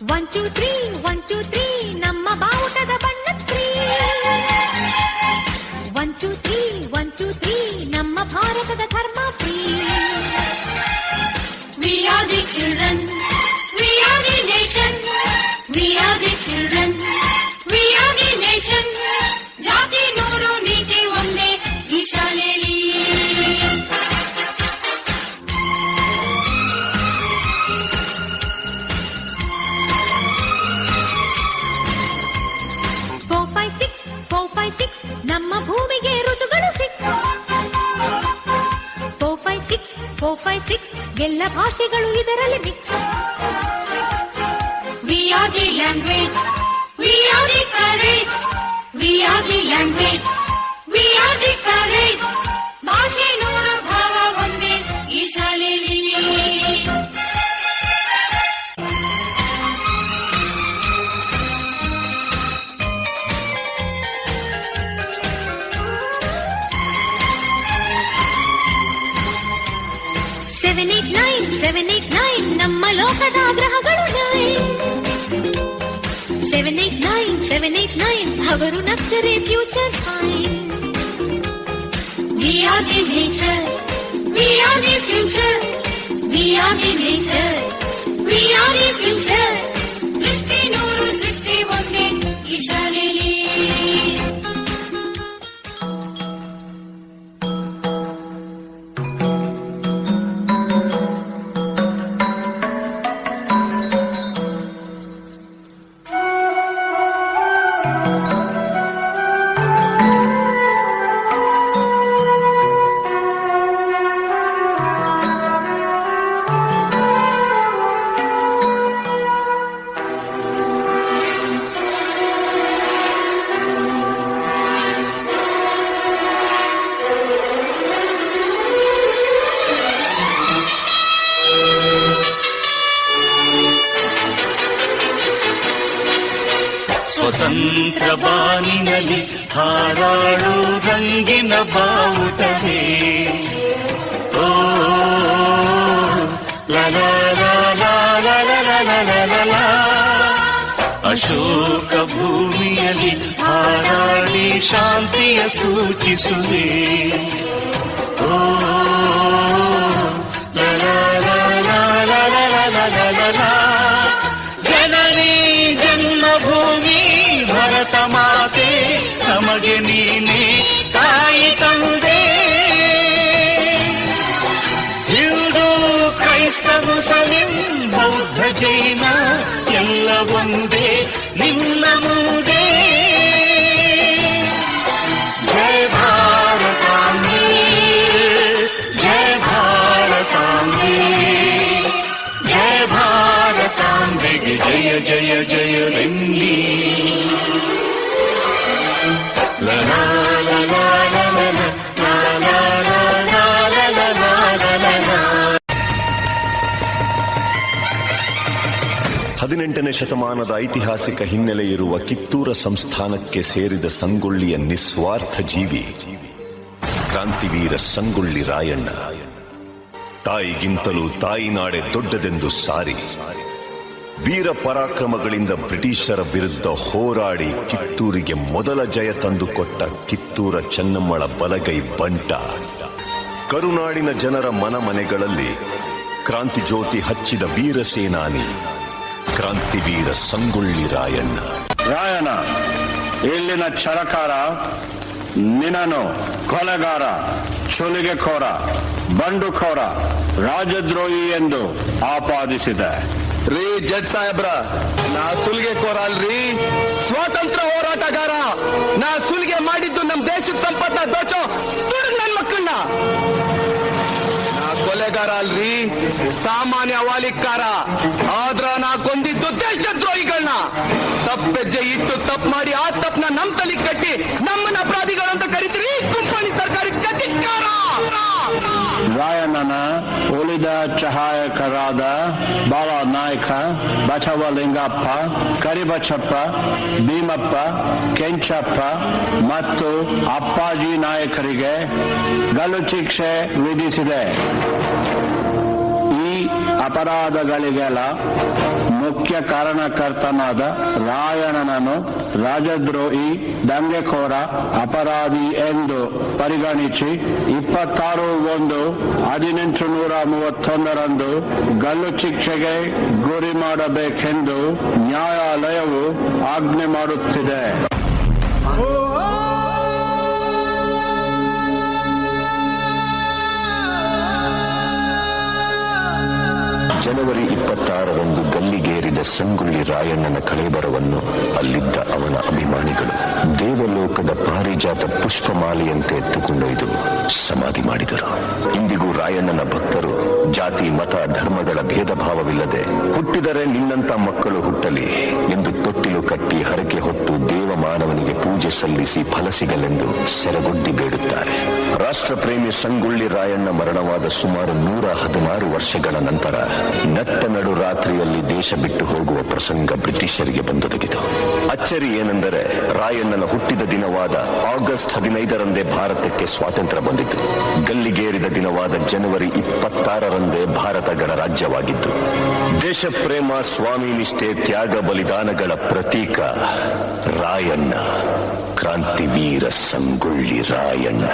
1 2 3 1 2 3 ನಮ್ಮ ಬಾವುಟದ ಬಣ್ಣ 1 2 3 1 2 3 ನಮ್ಮ ಭಾರತದ ಧರ್ಮ free. We are the children, we are the nation, we are the children, we are the nation. ಜಾತಿ ನೂರು ನೀತಿ ಒಂದೇ ಈ ಶಾಲೆಯಲ್ಲಿ. ನಮ್ಮ ಭೂಮಿಗೆ ಋತುಗಳು 6 4 5 6 ಎಲ್ಲ ಭಾಷೆಗಳು ಇದರಲ್ಲಿ mix. We are the language, we are the courage, we are the language, we are the courage. ಭಾಷೆ ನೂರು ಭಾವ ಒಂದೇ ಈ ಶಾಲೆಯಲ್ಲಿ. ಸೆವೆನ್ ಏಟ್ ನೈನ್ ನಮ್ಮ ಲೋಕದ ಗ್ರಹಗಳು 789 ಅವರು ನಕ್ಕರೆ future fine. We are the nature, we are the future, we are the nature, we are the future. ದೃಷ್ಟಿ ನೂರು ಸೃಷ್ಟಿ ಒಂದೇ ಈ ಶಾಲೆಯಲ್ಲಿ. ಸ್ವತಂತ್ರ ಬಾನಿನಲ್ಲಿ ಹಾರಾಡು ರಂಗಿನ ಬಾವುಟವೇ. ಓ ಲಲಾ ಲಲಾ ಲಲಾ ಲಲಾ. ಅಶೋಕ ಭೂಮಿಯಲ್ಲಿ ಹಾರಾಡಿ ಶಾಂತಿಯ ಸೂಚಿಸುವೆ. ಓ ಲಲಾ ಲಲಾ ಲಲಾ ಲಲಾ. ಜನನಿ ಜನ್ಮಭೂಮಿ ಭರತ ಮಾತೆ ನಮಗೆ ನೀನೆ ತಾಯಿ ತಂದೆ. ಹಿಂದೂ ಕ್ರೈಸ್ತ ಮುಸಲಿಂ ಬೌದ್ಧ ಜೈನ ಎಲ್ಲ ಒಂದೇ ನಿನ್ನ ಮುಂದೆ. ಜಯ ಭಾರತಾಂಬೆ, ಜಯ ಭಾರತಾಂಬೆ, ಜಯ ಭಾರತಾಂಬೆಗೆ ಜಯ ಜಯ ಜಯವೆನ್ನಿ. ಲಲಾ ಲಲಾ ಲಲಾ ಲಲಾ ಲಲಾ ಲಲಾ. 18ನೇ ಶತಮಾನದ ಐತಿಹಾಸಿಕ ಹಿನ್ನೆಲೆ ಇರುವ ಕಿತ್ತೂರ ಸಂಸ್ಥಾನಕ್ಕೆ ಸೇರಿದ ಸಂಗೊಳ್ಳಿಯ ನಿಸ್ವಾರ್ಥ ಜೀವಿ ಕ್ರಾಂತಿವೀರ ಸಂಗೊಳ್ಳಿ ರಾಯಣ್ಣ. ತಾಯಿಗಿಂತಲೂ ತಾಯಿನಾಡೆ ದೊಡ್ಡದೆಂದು ಸಾರಿ ವೀರ ಪರಾಕ್ರಮಗಳಿಂದ ಬ್ರಿಟಿಷರ ವಿರುದ್ಧ ಹೋರಾಡಿ ಕಿತ್ತೂರಿಗೆ ಮೊದಲ ಜಯ ತಂದುಕೊಟ್ಟ ಕಿತ್ತೂರ ಚೆನ್ನಮ್ಮಳ ಬಲಗೈ ಬಂಟ. ಕರುನಾಡಿನ ಜನರ ಮನಮನೆಗಳಲ್ಲಿ ಕ್ರಾಂತಿ ಜ್ಯೋತಿ ಹಚ್ಚಿದ ವೀರ ಸೇನಾನಿ ಕ್ರಾಂತಿವೀರ ಸಂಗೊಳ್ಳಿ ರಾಯಣ್ಣ. ರಾಯಣ್ಣ, ಇಲ್ಲಿನ ಛಲಕಾರ ನಿನ್ನನ್ನು ಕೊಲೆಗಾರ, ಚುಲಿಗೆಖೋರ, ಬಂಡುಖೋರ, ರಾಜದ್ರೋಹಿ ಎಂದು ಆಪಾದಿಸಿದೆ. ರೀ ಜಡ್ ಸಾಹೇಬ್ರ, ನಾ ಸುಲಿಗೆಕೋರ ಅಲ್ರಿ, ಸ್ವಾತಂತ್ರ್ಯ ಹೋರಾಟಗಾರ. ನಾ ಸುಲಿಗೆ ಮಾಡಿದ್ದು ನಮ್ ದೇಶದ ಸಂಪತ್ತ ದೋಚೋ ನನ್ ಮಕ್ಕಳನ್ನ. ನಾ ಕೊಲೆಗಾರ ಅಲ್ರಿ, ಸಾಮಾನ್ಯ ವಾಲಿಕಾರ. ಆದ್ರ ನಾ ಕೊಂದಿದ್ದು ದೇಶದ್ರೋಹಿಗಳನ್ನ. ತಪ್ಪೆಜ್ಜೆ ಇಟ್ಟು ತಪ್ಪು ಮಾಡಿ ಆ ತಪ್ಪನ ನಮ್ ತಲೆ ಕಟ್ಟಿ ನಮ್ಮನ್ನ ಅಪರಾಧಿಗಳಂತ ಕರೀತೀರಿ. ಕುಂಪಣಿ ಸರ್ಕಾರಿ ಚಟಿಕಾರ. ರಾಯಣ್ಣನ ಉಳಿದ ಸಹಾಯಕರಾದ ಬಾಲನಾಯಕ, ಬಸವಲಿಂಗಪ್ಪ, ಕರಿಬಚ್ಚಪ್ಪ, ಭೀಮಪ್ಪ, ಕೆಂಚಪ್ಪ ಮತ್ತು ಅಪ್ಪಾಜಿ ನಾಯಕರಿಗೆ ಗಲ್ಲು ಶಿಕ್ಷೆ ವಿಧಿಸಿದೆ. ಈ ಅಪರಾಧಗಳಿಗೆಲ್ಲ ಮುಖ್ಯ ಕಾರಣಕರ್ತನಾದ ರಾಯಣ್ಣನನ್ನು ರಾಜದ್ರೋಹಿ, ದಂಗೆಕೋರ, ಅಪರಾಧಿ ಎಂದು ಪರಿಗಣಿಸಿ 26/1/1831 ಗಲ್ಲು ಶಿಕ್ಷೆಗೆ ಗುರಿ ಮಾಡಬೇಕೆಂದು ನ್ಯಾಯಾಲಯವು ಆಜ್ಞೆ ಮಾಡುತ್ತಿದೆ. ಜನವರಿ 26ರಂದು ಗಲ್ಲಿಗೇರಿದ ಸಂಗೊಳ್ಳಿ ರಾಯಣ್ಣನ ಕಳೇಬರವನ್ನು ಅಲ್ಲಿದ್ದ ಅವನ ಅಭಿಮಾನಿಗಳು ದೇವಲೋಕದ ಪಾರಿಜಾತ ಪುಷ್ಪಮಾಲೆಯಂತೆ ಎತ್ತುಕೊಂಡೊಯ್ದು ಸಮಾಧಿ ಮಾಡಿದರು. ಇಂದಿಗೂ ರಾಯಣ್ಣನ ಭಕ್ತರು ಜಾತಿ, ಮತ, ಧರ್ಮಗಳ ಭೇದ ಭಾವವಿಲ್ಲದೆ ಹುಟ್ಟಿದರೆ ನಿನ್ನಂತ ಮಕ್ಕಳು ಹುಟ್ಟಲಿ ಎಂದು ತೊಟ್ಟಿಲು ಕಟ್ಟಿ ಹರಕೆ ಹೊತ್ತು ದೇವಮಾನವನಿಗೆ ಪೂಜೆ ಸಲ್ಲಿಸಿ ಫಲ ಸಿಗಲೆಂದು ಸೆರಗೊಡ್ಡಿ ಬೇಡುತ್ತಾರೆ. ರಾಷ್ಟ್ರಪ್ರೇಮಿ ಸಂಗೊಳ್ಳಿ ರಾಯಣ್ಣ ಮರಣವಾದ ಸುಮಾರು 116 ವರ್ಷಗಳ ನಂತರ ನಟ್ಟ ನಡು ರಾತ್ರಿಯಲ್ಲಿ ದೇಶ ಬಿಟ್ಟು ಹೋಗುವ ಪ್ರಸಂಗ ಬ್ರಿಟಿಷರಿಗೆ ಬಂದೊದಗಿತು. ಅಚ್ಚರಿ ಏನೆಂದರೆ ರಾಯಣ್ಣನ ಹುಟ್ಟಿದ ದಿನವಾದ ಆಗಸ್ಟ್ 15ರಂದೇ ಭಾರತಕ್ಕೆ ಸ್ವಾತಂತ್ರ್ಯ ಬಂದಿತು. ಗಲ್ಲಿಗೇರಿದ ದಿನವಾದ ಜನವರಿ 26ರಂದೇ ಭಾರತ ಗಣರಾಜ್ಯವಾಗಿದ್ದು, ದೇಶ ಪ್ರೇಮ, ಸ್ವಾಮಿ ನಿಷ್ಠೆ, ತ್ಯಾಗ ಬಲಿದಾನಗಳ ಪ್ರತೀಕ ರಾಯಣ್ಣ, ಕ್ರಾಂತಿವೀರ ಸಂಗೊಳ್ಳಿ ರಾಯಣ್ಣ.